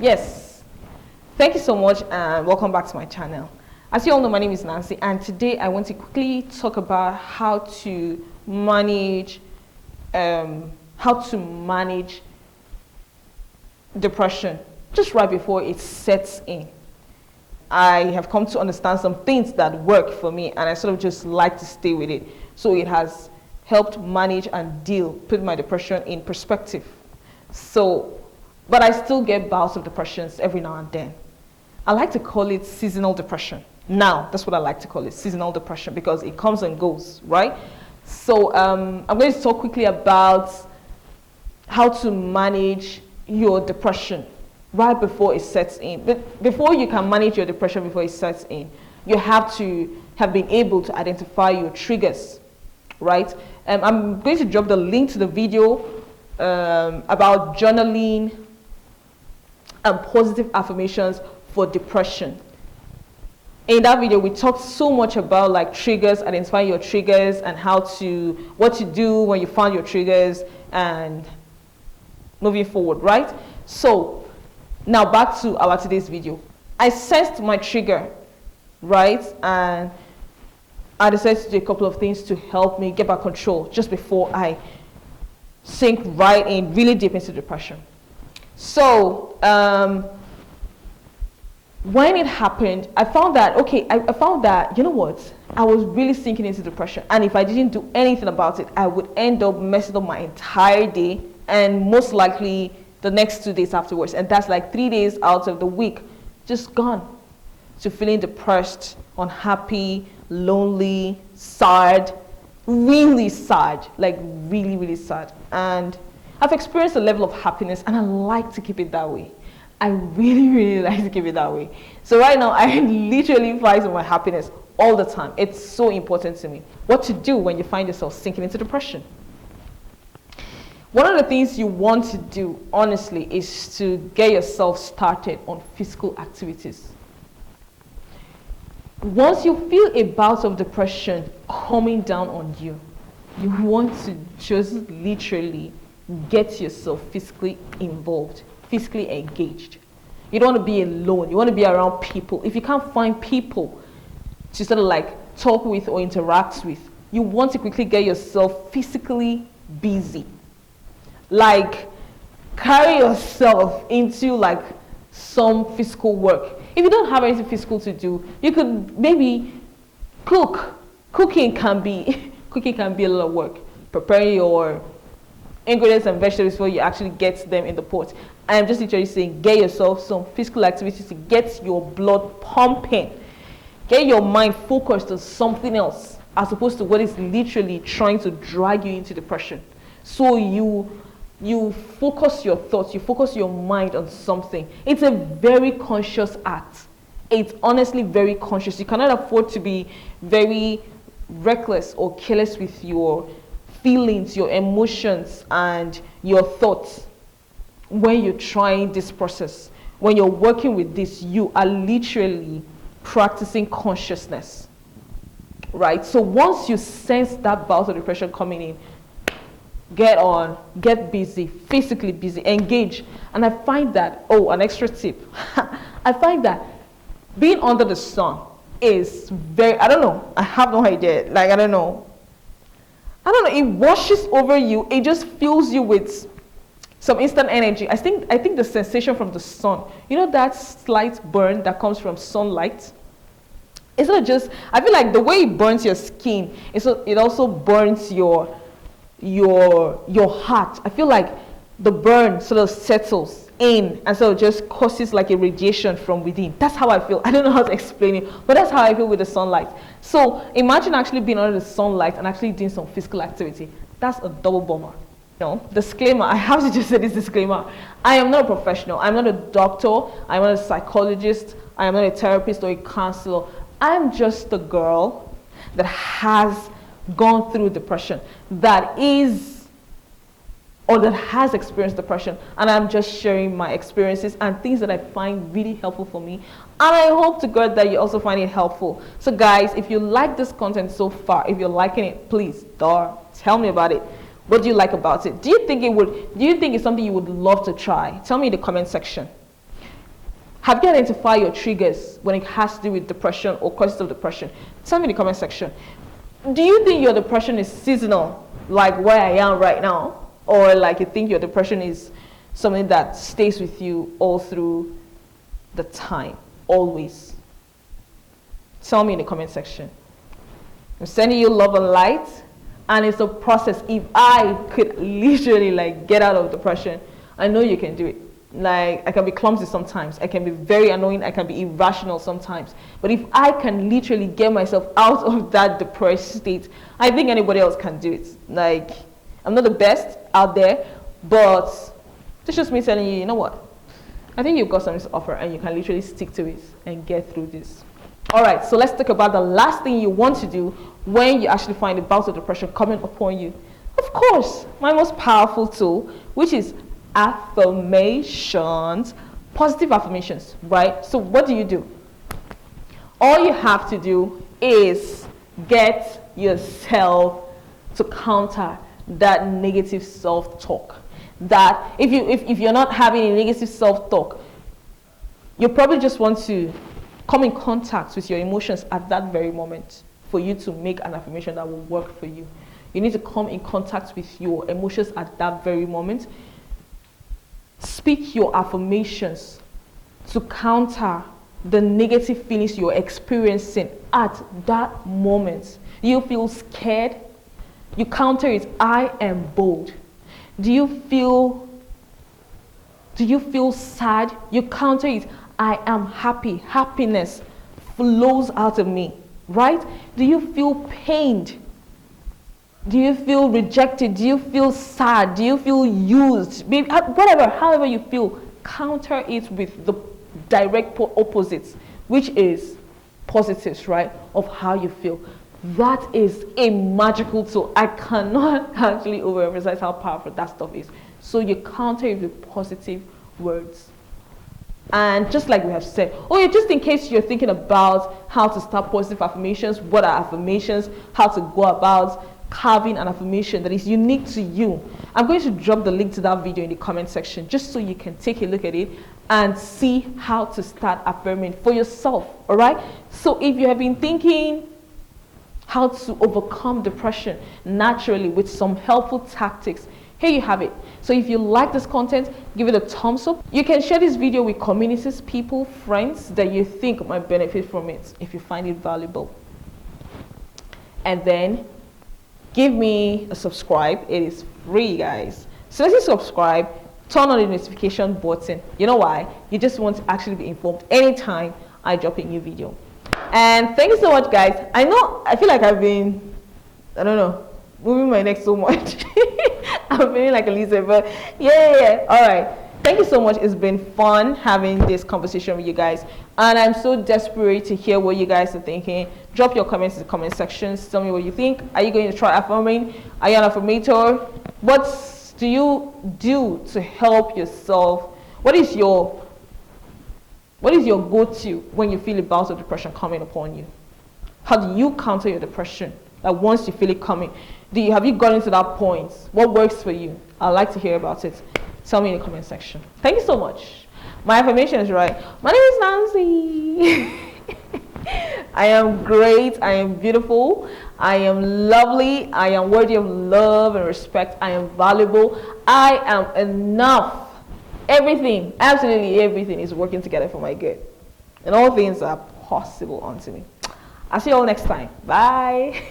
Yes, thank you so much and welcome back to my channel. As you all know, my name is Nancy, and today I want to quickly talk about how to manage depression just right before it sets in. I have come to understand some things that work for me, and I sort of just like to stay with it. So it has helped manage and put my depression in perspective. But I still get bouts of depressions every now and then. I like to call it seasonal depression. Now, that's what I like to call it, seasonal depression, because it comes and goes, right? So I'm going to talk quickly about how to manage your depression right before it sets in. But before you can manage your depression before it sets in, you have to have been able to identify your triggers, right? I'm going to drop the link to the video about journaling and positive affirmations for depression. In that video, we talked so much about like triggers, identifying your triggers, and what to do when you find your triggers and moving forward, right? So now back to our today's video. I sensed my trigger, right? And I decided to do a couple of things to help me get back control just before I sink right in, really deep into depression. So when it happened, I found that, you know what? I was really sinking into depression. And if I didn't do anything about it, I would end up messing up my entire day and most likely the next 2 days afterwards. And that's like 3 days out of the week, just gone to feeling depressed, unhappy, lonely, sad, really sad, like really, really sad. And I've experienced a level of happiness, and I like to keep it that way. I really, really like to keep it that way. So right now, I literally fight for my happiness all the time. It's so important to me. What to do when you find yourself sinking into depression? One of the things you want to do, honestly, is to get yourself started on physical activities. Once you feel a bout of depression coming down on you, you want to just literally get yourself physically involved, physically engaged. You don't want to be alone. You want to be around people. If you can't find people to sort of like talk with or interact with, you want to quickly get yourself physically busy. Like carry yourself into like some physical work. If you don't have anything physical to do, you could maybe cook. Cooking can be a lot of work. Preparing your ingredients and vegetables before you actually get them in the pot. I am just literally saying, get yourself some physical activities to get your blood pumping. Get your mind focused on something else as opposed to what is literally trying to drag you into depression. So you focus your thoughts, you focus your mind on something. It's a very conscious act. It's honestly very conscious. You cannot afford to be very reckless or careless with your feelings, your emotions, and your thoughts when you're trying this process. When you're working with this, you are literally practicing consciousness, right? So once you sense that bout of depression coming in, get busy, physically busy, engage. And I find that, an extra tip, I find that being under the sun is I don't know, I have no idea, like I don't know, it washes over you. It just fills you with some instant energy. I think the sensation from the sun, you know, that slight burn that comes from sunlight, it's not just, I feel like the way it burns your skin, it also burns your heart. I feel like the burn sort of settles in and so it just causes like a radiation from within. That's how I feel. I don't know how to explain it, but that's how I feel with the sunlight. So imagine actually being under the sunlight and actually doing some physical activity. That's a double bomber. Disclaimer, I have to just say this disclaimer. I am not a professional. I'm not a doctor. I'm not a psychologist. I am not a therapist or a counselor. I'm just a girl that has gone through depression, that has experienced depression, and I'm just sharing my experiences and things that I find really helpful for me, and I hope to God that you also find it helpful. So guys, if you like this content so far, if you're liking it, please tell me about it. What do you like about it? Do you think it's something you would love to try? Tell me in the comment section. Have you identified your triggers when it has to do with depression or causes of depression? Tell me in the comment section. Do you think your depression is seasonal, like where I am right now? Or like you think your depression is something that stays with you all through the time, always? Tell me in the comment section. I'm sending you love and light, and it's a process. If I could literally like get out of depression, I know you can do it. Like, I can be clumsy sometimes, I can be very annoying, I can be irrational sometimes, but if I can literally get myself out of that depressed state, I think anybody else can do it. Like, I'm not the best out there, but this is just me telling you, you know what, I think you've got something to offer, and you can literally stick to it and get through this. All right, so let's talk about the last thing you want to do when you actually find a bout of depression coming upon you. Of course, my most powerful tool, which is affirmations, positive affirmations, right? So what do? All you have to do is get yourself to counter that negative self-talk. That if you're not having a negative self-talk, you probably just want to come in contact with your emotions at that very moment for you to make an affirmation that will work for you. You need to come in contact with your emotions at that very moment. Speak your affirmations to counter the negative feelings you're experiencing at that moment. You feel scared? You counter it, I am bold. Do you feel sad? You counter it, I am happy. Happiness flows out of me, right? Do you feel pained? Do you feel rejected? Do you feel sad? Do you feel used? Whatever, however you feel, counter it with the direct opposites, which is positives, right, of how you feel. That is a magical tool. I cannot actually overemphasize how powerful that stuff is. So you counter it with positive words. And just like we have said, just in case you're thinking about how to start positive affirmations, what are affirmations, how to go about carving an affirmation that is unique to you, I'm going to drop the link to that video in the comment section just so you can take a look at it and see how to start affirming for yourself. All right, so if you have been thinking how to overcome depression naturally with some helpful tactics, here you have it. So if you like this content, give it a thumbs up. You can share this video with communities, people, friends that you think might benefit from it if you find it valuable. And then give me a subscribe. It is free, guys. So let's subscribe, turn on the notification button. You know why? You just want to actually be informed anytime I drop a new video. And thank you so much, guys. I feel like I've been, moving my neck so much. I'm feeling like a loser, but yeah. All right. Thank you so much. It's been fun having this conversation with you guys. And I'm so desperate to hear what you guys are thinking. Drop your comments in the comment sections. Tell me what you think. Are you going to try affirming? Are you an affirmator? What do you do to help yourself? What is your go-to when you feel a bout of depression coming upon you? How do you counter your depression? Like once you feel it coming, have you gotten to that point? What works for you? I'd like to hear about it. Tell me in the comment section. Thank you so much. My affirmation is right. My name is Nancy. I am great. I am beautiful. I am lovely. I am worthy of love and respect. I am valuable. I am enough. Everything, absolutely everything is working together for my good. And all things are possible unto me. I'll see you all next time. Bye.